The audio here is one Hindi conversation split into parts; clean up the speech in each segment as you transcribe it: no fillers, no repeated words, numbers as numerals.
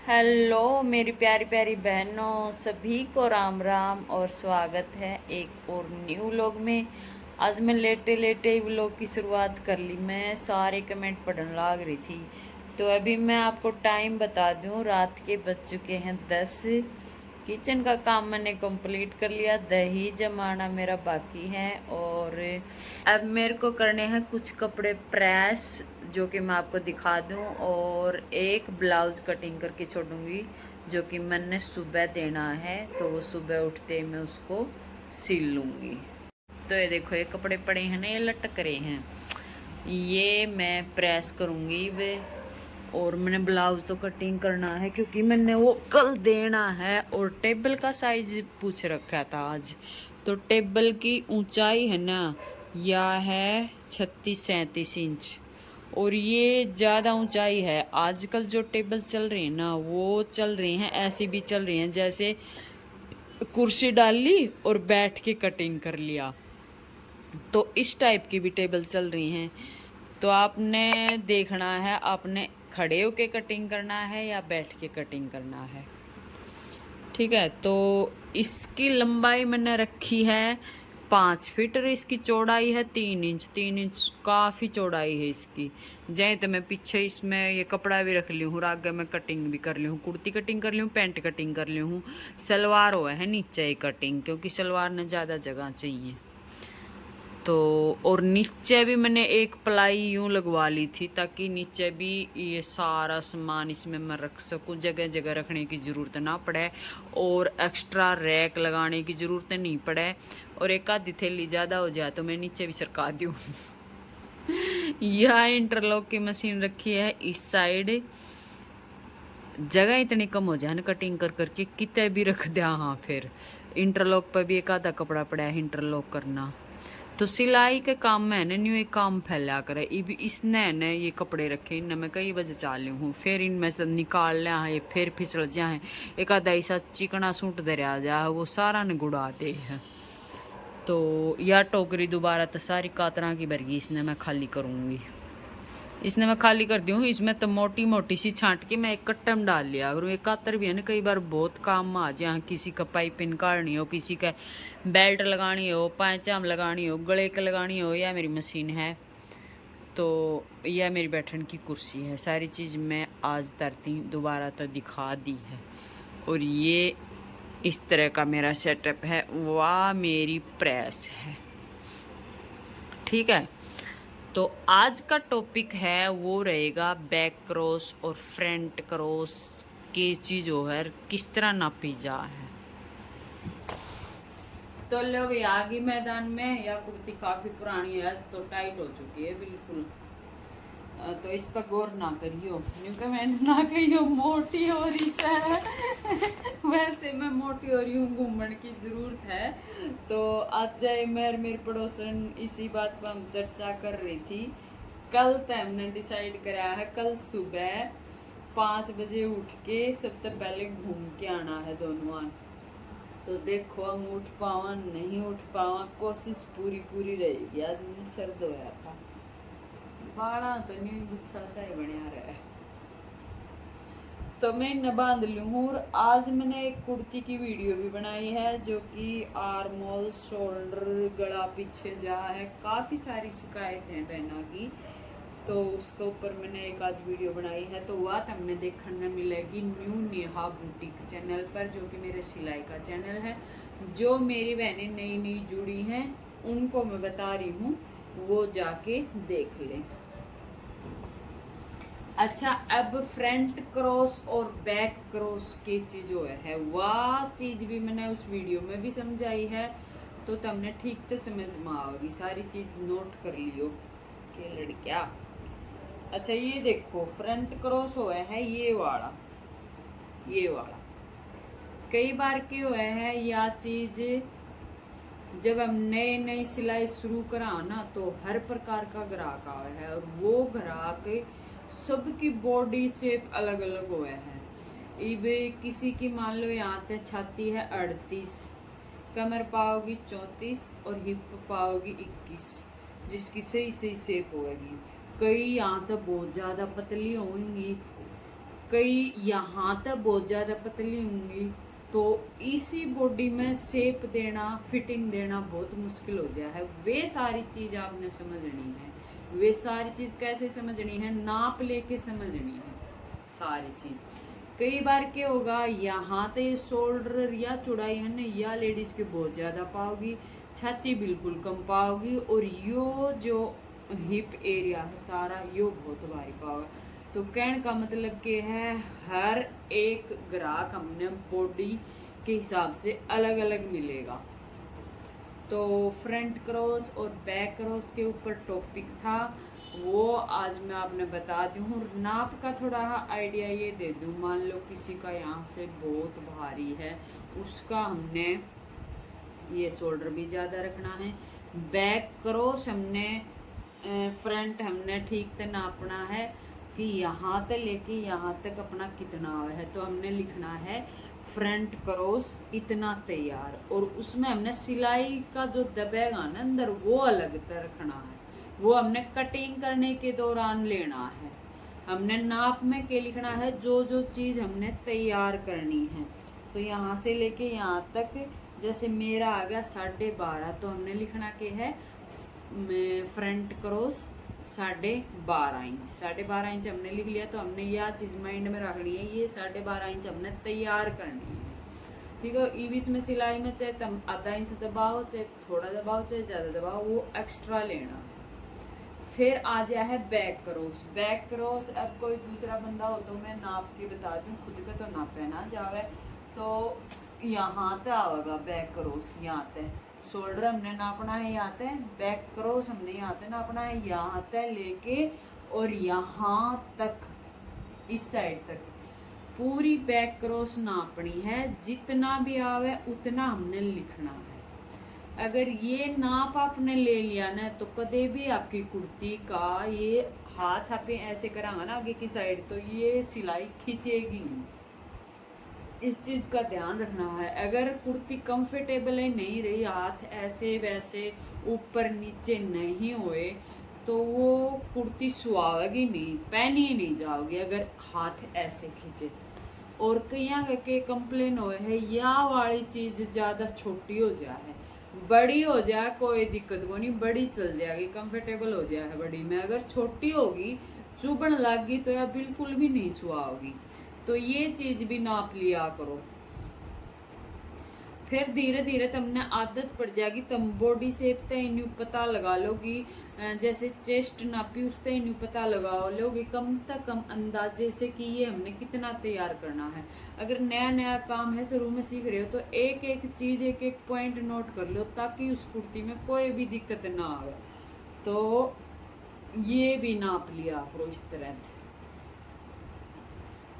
हेलो मेरी प्यारी प्यारी बहनों, सभी को राम राम और स्वागत है एक और न्यू व्लॉग में। आज मैं लेटे लेटे ही व्लॉग की शुरुआत कर ली। मैं सारे कमेंट पढ़ने लग रही थी, तो अभी मैं आपको टाइम बता दूं। रात के बज चुके हैं 10। किचन का काम मैंने कंप्लीट कर लिया, दही जमाना मेरा बाकी है और अब मेरे को करने हैं कुछ कपड़े प्रेस, जो कि मैं आपको दिखा दूं, और एक ब्लाउज कटिंग करके छोड़ूंगी जो कि मैंने सुबह देना है, तो वो सुबह उठते मैं उसको सिल लूँगी। तो ये देखो, ये कपड़े पड़े हैं ना, ये लटक रहे हैं, ये मैं प्रेस करूँगी वे। और मैंने ब्लाउज तो कटिंग करना है क्योंकि मैंने वो कल देना है। और टेबल का साइज पूछ रखा था आज, तो टेबल की ऊंचाई है ना, या है 36-37 इंच, और ये ज़्यादा ऊंचाई है। आजकल जो टेबल चल रही है ना, वो चल रही हैं ऐसी भी चल रही हैं जैसे कुर्सी डाल ली और बैठ के कटिंग कर लिया, तो इस टाइप की भी टेबल चल रही हैं। तो आपने देखना है, आपने खड़े होके कटिंग करना है या बैठ के कटिंग करना है। ठीक है, तो इसकी लंबाई मैंने रखी है 5 फीट और इसकी चौड़ाई है 3 इंच। 3 इंच काफ़ी चौड़ाई है इसकी। जैसे तो मैं पीछे इसमें ये कपड़ा भी रख ली हूँ और आगे मैं कटिंग भी कर ली हूँ, कुर्ती कटिंग कर ली हूँ, पैंट कटिंग कर ली हूँ। सलवार हुआ है नीचे ही कटिंग, क्योंकि सलवार ने ज़्यादा जगह चाहिए। तो और नीचे भी मैंने एक प्लाई यूं लगवा ली थी ताकि नीचे भी ये सारा सामान इसमें मैं रख सकूं, जगह जगह रखने की ज़रूरत ना पड़े और एक्स्ट्रा रैक लगाने की ज़रूरत नहीं पड़े। और एक आधी थैली ज़्यादा हो जाए तो मैं नीचे भी सरका दूँ। यह इंटरलॉक की मशीन रखी है इस साइड, जगह इतनी कम हो जाए ना कटिंग कर करके कितने भी रख दिया। हाँ, फिर इंटरलॉक पर भी एक आधा कपड़ा पड़ा है इंटरलॉक करना। तो सिलाई के काम में है ना, न्यू एक काम फैला करे। इसने ने ये कपड़े रखे, इनमें मैं कई बजे चाल हूँ, फिर इनमें से निकाल लिया है, फिर फिसल जाए। एक आधा ऐसा चिकना सूट दे रहा जा, वो सारा ने गुड़ा दे है। तो यह टोकरी दोबारा तो सारी कातरा की भरगी इसने मैं खाली करूँगी। इसने मैं खाली कर दी हूँ। इसमें तो मोटी मोटी सी छांट के मैं एक कट्टे में डाल लिया करूँ। एक कातर भी है ना, कई बार बहुत काम में आ जाए। किसी का पाइपिंग काटनी हो, किसी का बेल्ट लगानी हो, पैंचाम लगानी हो, गले के लगानी हो, या मेरी मशीन है, तो यह मेरी बैठने की कुर्सी है। सारी चीज़ मैं आज तरती दोबारा तो दिखा दी है। और ये इस तरह का मेरा सेटअप है, वाह मेरी प्रेस है। ठीक है, तो आज का टॉपिक है वो रहेगा बैक क्रॉस और फ्रंट क्रॉस की चीज जो है किस तरह नापी जा है। तो लो भी आ गई मैदान में। या कुर्ती काफी पुरानी है तो टाइट हो चुकी है बिल्कुल, तो इस पर गौर ना करियो, क्योंकि मैंने ना कहियो मोटी हो रही है। वैसे मैं मोटी हो रही हूँ, घूमने की जरूरत है। तो आज जाए मेरे पड़ोसन इसी बात पर हम चर्चा कर रही थी। कल तो हमने डिसाइड करा है, कल सुबह 5 बजे उठ के सबसे पहले घूम के आना है दोनों। तो देखो हम उठ पावा नहीं उठ पावा, कोशिश पूरी पूरी रहेगी। आज मैंने सर्द होया था, बाड़ा तो नहीं गुच्छा सा ही बनया रहा है, तो मैं न बांध लूँ हूँ। और आज मैंने एक कुर्ती की वीडियो भी बनाई है जो कि आर्म होल, शोल्डर, गला पीछे जा है, काफ़ी सारी शिकायत है बहना की, तो उसके ऊपर मैंने एक आज वीडियो बनाई है। तो वह तुमने देखने मिलेगी न्यू नेहा बुटीक चैनल पर, जो कि मेरे सिलाई का चैनल है। जो मेरी बहनें नई नई जुड़ी हैं उनको मैं बता रही हूँ, वो जाके देख लें। अच्छा, अब फ्रंट क्रॉस और बैक क्रॉस की चीज जो है वह चीज भी मैंने उस वीडियो में भी समझाई है, तो तुमने ठीक से समझ में आओगी। सारी चीज नोट कर लियो के लड़किया। अच्छा, ये देखो फ्रंट क्रॉस हुआ है ये वाला, ये वाला कई बार क्या हुआ है, या चीज जब हम नए नई सिलाई शुरू करा ना, तो हर प्रकार का ग्राहक आया है और वो ग्राहक सबकी बॉडी शेप अलग अलग हुआ है। इबे किसी की मान लो यहाँ पे छाती है 38, कमर पाओगी 34 और हिप पाओगी 21, जिसकी सही सही शेप होगी। कई यहाँ तो बहुत ज़्यादा पतली होंगी, कई यहाँ तक बहुत ज़्यादा पतली होंगी, तो इसी बॉडी में शेप देना, फिटिंग देना बहुत मुश्किल हो जाए है। वे सारी चीज़ आपने समझनी है। वे सारी चीज़ कैसे समझनी है? नाप लेके समझनी है सारी चीज़। कई बार क्या होगा, यहाँ तो ये शोल्डर या चौड़ाई है ना, या लेडीज के बहुत ज़्यादा पाओगी, छाती बिल्कुल कम पाओगी, और यो जो हिप एरिया है सारा यो बहुत भारी पाओगा। तो कहने का मतलब कि है हर एक ग्राहक हमने बॉडी के हिसाब से अलग अलग मिलेगा। तो फ्रंट क्रॉस और बैक क्रॉस के ऊपर टॉपिक था, वो आज मैं आपने बता दी हूँ। नाप का थोड़ा आइडिया ये दे दूँ, मान लो किसी का यहाँ से बहुत भारी है, उसका हमने ये शोल्डर भी ज़्यादा रखना है। बैक क्रॉस हमने फ्रंट हमने ठीक से नापना है कि यहाँ तक लेके यहाँ तक अपना कितना है, तो हमने लिखना है फ्रंट क्रॉस इतना तैयार, और उसमें हमने सिलाई का जो दबेगा ना अंदर वो अलग तरह रखना है, वो हमने कटिंग करने के दौरान लेना है। हमने नाप में क्या लिखना है, जो जो चीज़ हमने तैयार करनी है। तो यहाँ से लेके यहाँ तक जैसे मेरा आ गया 12.5, तो हमने लिखना क्या है, फ्रंट क्रॉस 12.5 इंच। 12.5 इंच हमने लिख लिया, तो हमने यह चीज़ माइंड में रखनी है, ये 12.5 इंच हमने तैयार करनी है। ठीक है, बीच में सिलाई में चाहे तुम आधा इंच दबाओ, चाहे थोड़ा दबाओ, चाहे ज़्यादा दबाओ, वो एक्स्ट्रा लेना। फिर आ जाए है बैक क्रॉस। बैक क्रॉस अब कोई दूसरा बंदा हो तो मैं नाप के बता दूँ, खुद का तो नापे ना जावे। तो यहाँ तक आएगा बैक क्रॉस, यहाँ तक शोल्डर हमने नापना है, यहाँ तक बैक क्रॉस हमने यहाँ तक नापना है, यहाँ तक लेके और यहाँ तक इस साइड तक पूरी बैक क्रॉस नापनी है। जितना भी आवे उतना हमने लिखना है। अगर ये नाप आपने ले लिया ना, तो कदे भी आपकी कुर्ती का ये हाथ आप ऐसे करांगा ना आगे की साइड, तो ये सिलाई खींचेगी नहीं। इस चीज़ का ध्यान रखना है। अगर कुर्ती कंफर्टेबल है नहीं रही, हाथ ऐसे वैसे ऊपर नीचे नहीं हुए, तो वो कुर्ती सुहावेगी नहीं, पहनी ही नहीं जाओगी अगर हाथ ऐसे खींचे। और कई के कंप्लेन हुए है या वाली चीज़ ज़्यादा छोटी हो जाए, बड़ी हो जाए कोई दिक्कत को नहीं, बड़ी चल जाएगी, कंफर्टेबल हो जाए बड़ी में। अगर छोटी होगी चुभन लगी तो यह बिल्कुल भी नहीं सुहाओगी। तो ये चीज़ भी नाप लिया करो। फिर धीरे धीरे तुमने आदत पड़ जाएगी, तुम बॉडी शेप तय न्यू पता लगा लोगी। जैसे चेस्ट नापी उस तय न्यू पता लगा लोगी कम से कम अंदाजे से कि ये हमने कितना तैयार करना है। अगर नया नया काम है, शुरू में सीख रहे हो, तो एक एक चीज़ एक एक पॉइंट नोट कर लो ताकि उस कुर्ती में कोई भी दिक्कत ना आवे। तो ये भी नाप लिया करो इस तरह से।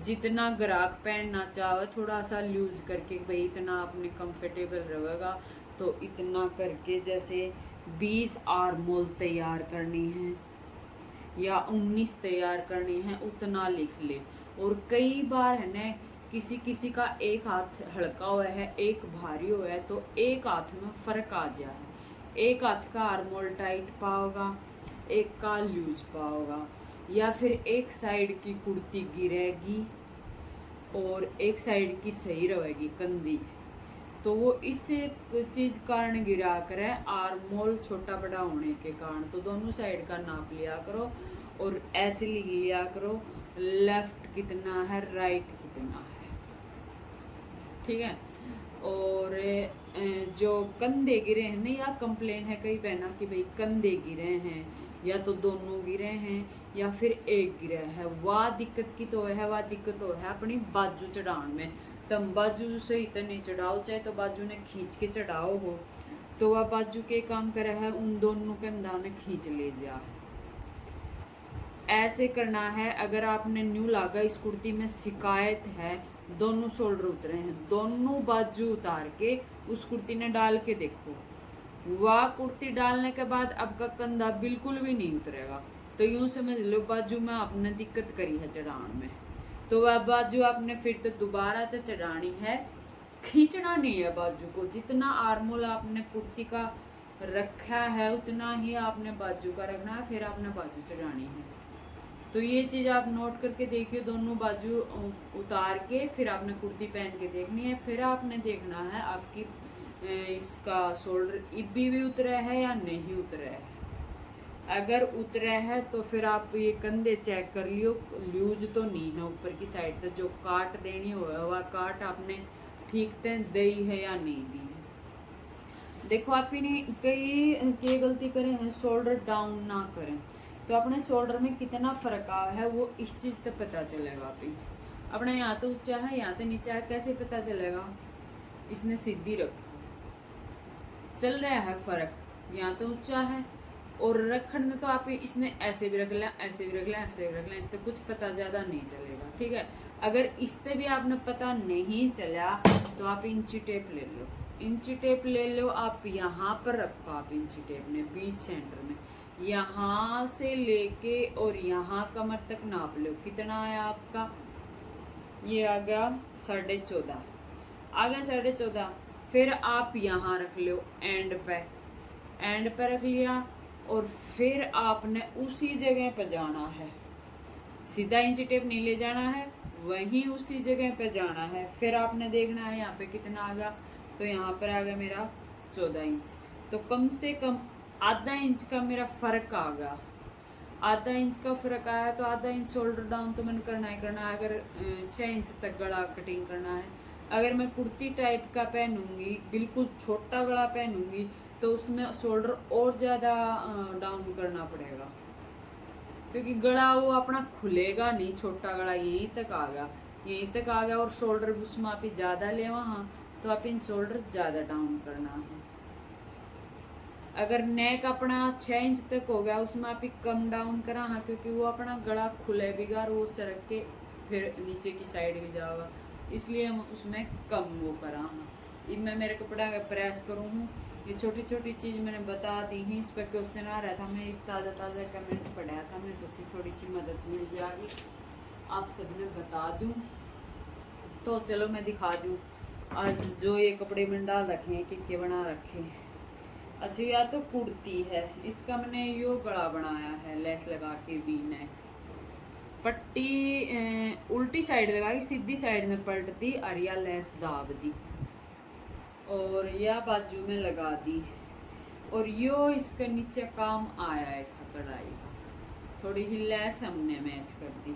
जितना ग्राहक पहनना चाहे थोड़ा सा लूज करके, भाई इतना अपने कंफर्टेबल रहेगा तो इतना करके, जैसे 20 आर्मोल तैयार करनी है या 19 तैयार करनी है उतना लिख ले। और कई बार है ना किसी किसी का एक हाथ हल्का हुआ है, एक भारी हुआ है, तो एक हाथ में फ़र्क आ जाए। एक हाथ का आर्मोल टाइट पाओगा, एक का लूज पाओगा, या फिर एक साइड की कुर्ती गिरेगी और एक साइड की सही रहेगी कंधी। तो वो इस चीज़ कारण गिरा कर है, आर्मोल छोटा बड़ा होने के कारण। तो दोनों साइड का नाप लिया करो और ऐसे लिख लिया करो, लेफ्ट कितना है, राइट कितना है। ठीक है। और जो कंधे गिरे हैं ना, या कंप्लेन है कई बहना कि भाई कंधे गिरे हैं, या तो दोनों गिरे हैं या फिर एक गिरा है, वाह दिक्कत की तो है, वाह दिक्कत तो है अपनी बाजू चढ़ाने में। तुम बाजू से इतना नहीं चढ़ाओ, चाहे तो बाजू ने खींच के चढ़ाओ हो, तो वह बाजू के काम करे है, उन दोनों के अंधा ने खींच ले जा। ऐसे करना है। अगर आपने न्यू लागा इस कुर्ती में शिकायत है, दोनों शोल्डर उतरे हैं, दोनों बाजू उतार के उस कुर्ती ने डाल के देखो, वह कुर्ती डालने के बाद आपका कंधा बिल्कुल भी नहीं उतरेगा। तो यूं समझ लो बाजू में आपने दिक्कत करी है चढ़ाने में, तो वह बाजू आपने फिर तो दोबारा से चढ़ानी है, खींचना नहीं है बाजू को। जितना आर्मोल आपने कुर्ती का रखा है उतना ही आपने बाजू का रखना है, फिर आपने बाजू चढ़ानी है। तो ये चीज़ आप नोट करके देखिए, दोनों बाजू उतार के फिर आपने कुर्ती पहन के देखनी है। फिर आपने देखना है आपकी इसका शोल्डर इब्बी भी उतरा है या नहीं उतरा है। अगर उतरा है तो फिर आप ये कंधे चेक कर लियो, लूज तो नहीं है ऊपर की साइड तक। जो काट देनी हो वह काट आपने ठीक से दी है या नहीं दी है। देखो आप कई गलती करें हैं, शोल्डर डाउन ना करें, तो अपने शोल्डर में कितना फर्क आ है वो इस चीज़ तक पता चलेगा। आप अपने यहाँ तो ऊंचा है, यहाँ तो नीचा है, कैसे पता चलेगा? इसने सीधी रखो, चल रहा है फर्क, यहाँ तो ऊंचा है और रखने में तो आप इसने ऐसे भी रख लिया, ऐसे भी रख लिया, ऐसे भी रख लिया, इससे कुछ पता ज़्यादा नहीं चलेगा। ठीक है, अगर इससे भी आपने पता नहीं चला तो आप इंची टेप ले लो, इंची टेप ले लो, आप यहाँ पर रखो। आप इंची टेप ने बीच सेंटर में यहाँ से लेके और यहाँ कमर तक नाप लो, कितना आया आपका? ये आ गया 14.5, आ गया 14.5। फिर आप यहाँ रख लो एंड पे रख लिया और फिर आपने उसी जगह पे जाना है, सीधा इंची टेप नहीं ले जाना है, वहीं उसी जगह पे जाना है। फिर आपने देखना है यहाँ पे कितना आ गया, तो यहाँ पर आ गया मेरा 14 इंच। तो कम से कम आधा इंच का मेरा फर्क आ गया, आधा इंच का फर्क आया। तो आधा इंच शोल्डर डाउन तो मैंने करना ही करना है। अगर 6 इंच तक गला कटिंग करना है, अगर मैं कुर्ती टाइप का पहनूंगी, बिल्कुल छोटा गला पहनूंगी, तो उसमें शोल्डर और ज़्यादा डाउन करना पड़ेगा, क्योंकि गला वो अपना खुलेगा नहीं। छोटा गला यहीं तक आ गया, यहीं तक आ गया और शोल्डर उसमें आप ज़्यादा ले वहाँ, तो आप इन शोल्डर ज़्यादा डाउन करना है। अगर नेक अपना 6 इंच तक हो गया, उसमें आप कम डाउन करा हाँ, क्योंकि वो अपना गला खुले बिगा और वो सरक के फिर नीचे की साइड भी जाएगा, इसलिए हम उसमें कम वो करा हाँ। ये मैं मेरे कपड़ा का प्रेस करूँ हूँ, ये छोटी छोटी चीज़ मैंने बता दी ही। इस पर क्वेश्चन आ रहा था, मैं एक ताज़ा कमेंट पढ़ा था, मैं सोची थोड़ी सी मदद मिल जाएगी, आप सबने बता दूँ। तो चलो मैं दिखा दूँ आज जो ये कपड़े मैंने डाल रखे हैं, कि बना रखे हैं। अच्छा, या तो कुर्ती है, इसका मैंने यो गला बनाया है लेस लगा के, वी नेक, पट्टी उल्टी साइड लगाई, सीधी साइड में पलट दी और या लेस दाब दी और या बाजू में लगा दी। और यो इसका नीचे काम आया था कढ़ाई का, थोड़ी ही लेस हमने मैच कर दी।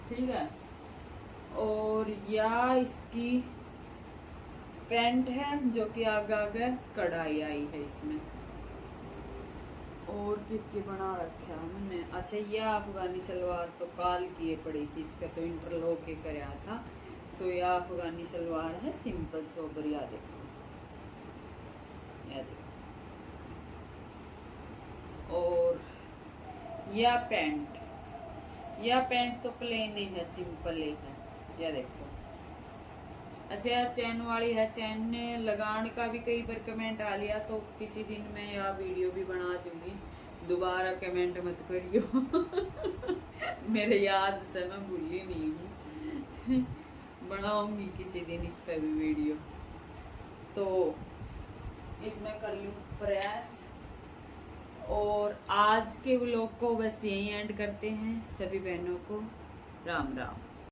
ठीक है, और या इसकी पैंट है जो कि आगे आगे कढ़ाई आई है इसमें। और क्या बना रखा हमने? अच्छा, यह अफगानी सलवार तो काल की पड़ी थी, इसका तो इंटरलॉक के कराया था। तो यह अफगानी सलवार है, सिंपल सोबर, या देखो, या देखो। और यह पैंट तो प्लेन ही है, सिंपल ही है, यह देखो। अच्छा, चैन वाली है, चैन लगाने का भी कई बार कमेंट आ लिया, तो किसी दिन मैं यह वीडियो भी बना दूंगी, दोबारा कमेंट मत करियो मेरे याद से मैं भूली नहीं हूँ बनाऊंगी किसी दिन इस पर भी वीडियो। तो एक मैं कर लूँ प्रयास, और आज के व्लॉग को बस यहीं एंड करते हैं। सभी बहनों को राम राम।